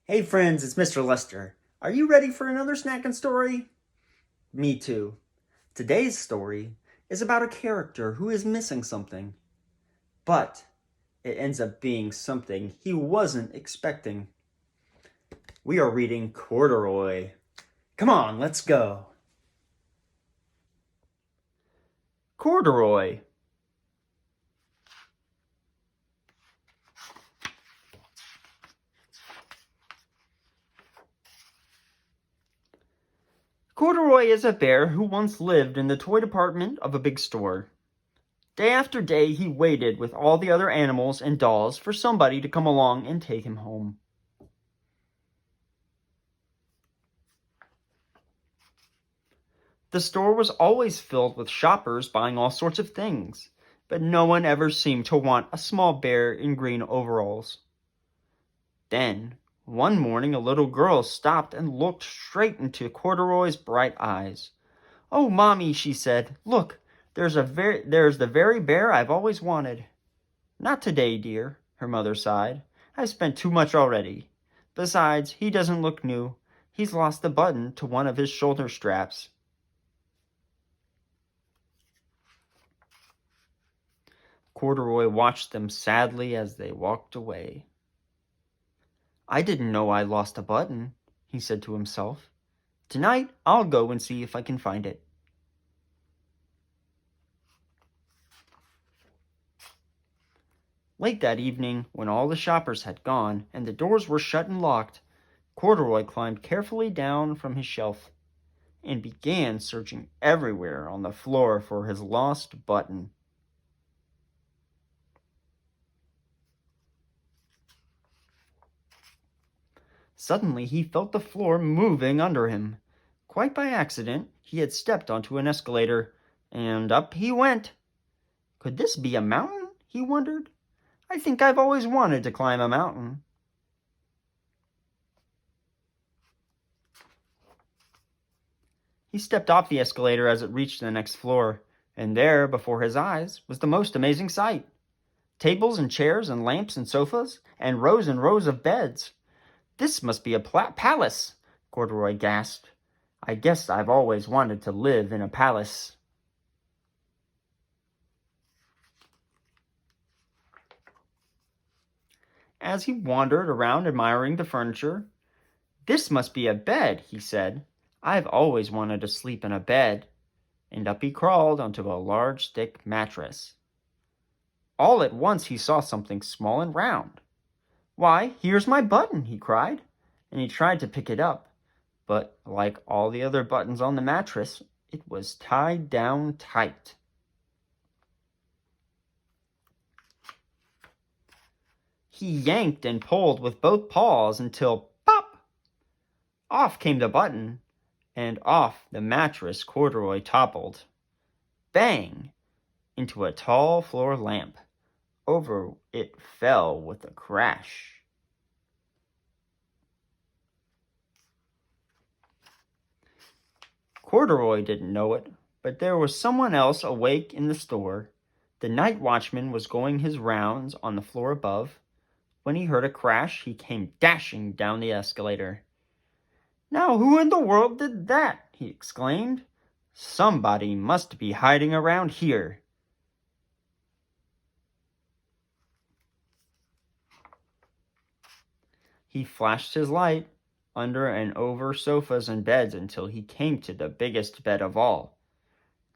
Hey friends, it's Mr. Lester. Are you ready for another snackin' story? Me too. Today's story is about a character who is missing something, but it ends up being something he wasn't expecting. We are reading Corduroy. Come on, let's go. Corduroy. Corduroy is a bear who once lived in the toy department of a big store. Day after day, he waited with all the other animals and dolls for somebody to come along and take him home. The store was always filled with shoppers buying all sorts of things, but no one ever seemed to want a small bear in green overalls. Then, one morning, a little girl stopped and looked straight into Corduroy's bright eyes. "Oh, Mommy," she said, "look, there's the very bear I've always wanted." "Not today, dear," her mother sighed. "I've spent too much already. Besides, he doesn't look new. He's lost a button to one of his shoulder straps." Corduroy watched them sadly as they walked away. "I didn't know I lost a button," he said to himself. "Tonight I'll go and see if I can find it." Late that evening, when all the shoppers had gone and the doors were shut and locked, Corduroy climbed carefully down from his shelf and began searching everywhere on the floor for his lost button. Suddenly he felt the floor moving under him. Quite by accident, he had stepped onto an escalator, and up he went. Could this be a mountain? He wondered. I think I've always wanted to climb a mountain. He stepped off the escalator as it reached the next floor, and there, before his eyes, was the most amazing sight. Tables and chairs and lamps and sofas, and rows of beds. "This must be a palace," Corduroy gasped. "I guess I've always wanted to live in a palace." As he wandered around admiring the furniture, "This must be a bed," he said. "I've always wanted to sleep in a bed." And up he crawled onto a large thick mattress. All at once he saw something small and round. "Why, here's my button," he cried, and he tried to pick it up, but like all the other buttons on the mattress, it was tied down tight. He yanked and pulled with both paws until pop! Off came the button, and off the mattress Corduroy toppled. Bang! Into a tall floor lamp. Over it fell with a crash. Corduroy didn't know it, but there was someone else awake in the store. The night watchman was going his rounds on the floor above. When he heard a crash, he came dashing down the escalator. "Now who in the world did that?" he exclaimed. "Somebody must be hiding around here." He flashed his light under and over sofas and beds until he came to the biggest bed of all.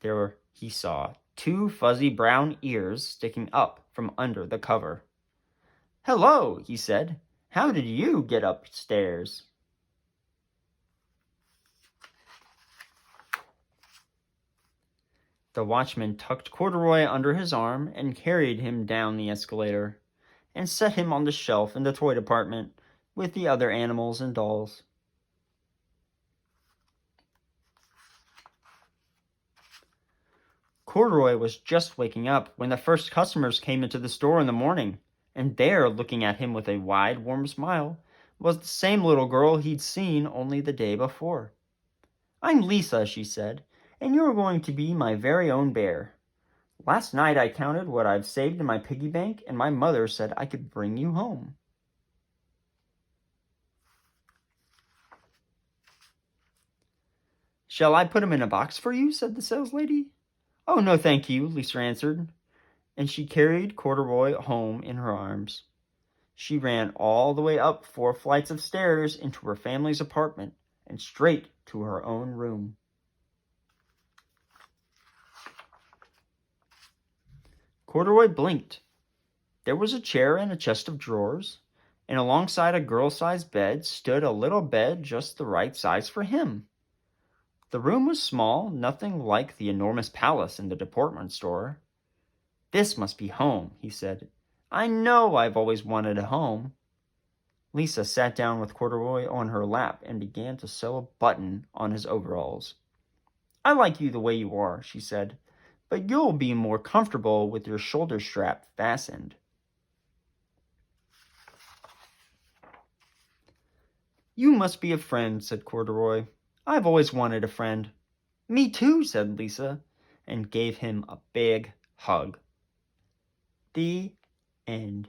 There he saw two fuzzy brown ears sticking up from under the cover. "Hello," he said. "How did you get upstairs?" The watchman tucked Corduroy under his arm and carried him down the escalator and set him on the shelf in the toy department with the other animals and dolls. Corduroy was just waking up when the first customers came into the store in the morning, and there, looking at him with a wide, warm smile, was the same little girl he'd seen only the day before. "I'm Lisa," she said, "and you're going to be my very own bear. Last night I counted what I've saved in my piggy bank, and my mother said I could bring you home." "Shall I put him in a box for you?" said the saleslady. "Oh, no, thank you," Lisa answered, and she carried Corduroy home in her arms. She ran all the way up 4 flights of stairs into her family's apartment and straight to her own room. Corduroy blinked. There was a chair and a chest of drawers, and alongside a girl-sized bed stood a little bed just the right size for him. The room was small, nothing like the enormous palace in the department store. "This must be home," he said. "I know I've always wanted a home." Lisa sat down with Corduroy on her lap and began to sew a button on his overalls. "I like you the way you are," she said, "but you'll be more comfortable with your shoulder strap fastened." "You must be a friend," said Corduroy. "I've always wanted a friend." "Me too," said Lisa, and gave him a big hug. The end.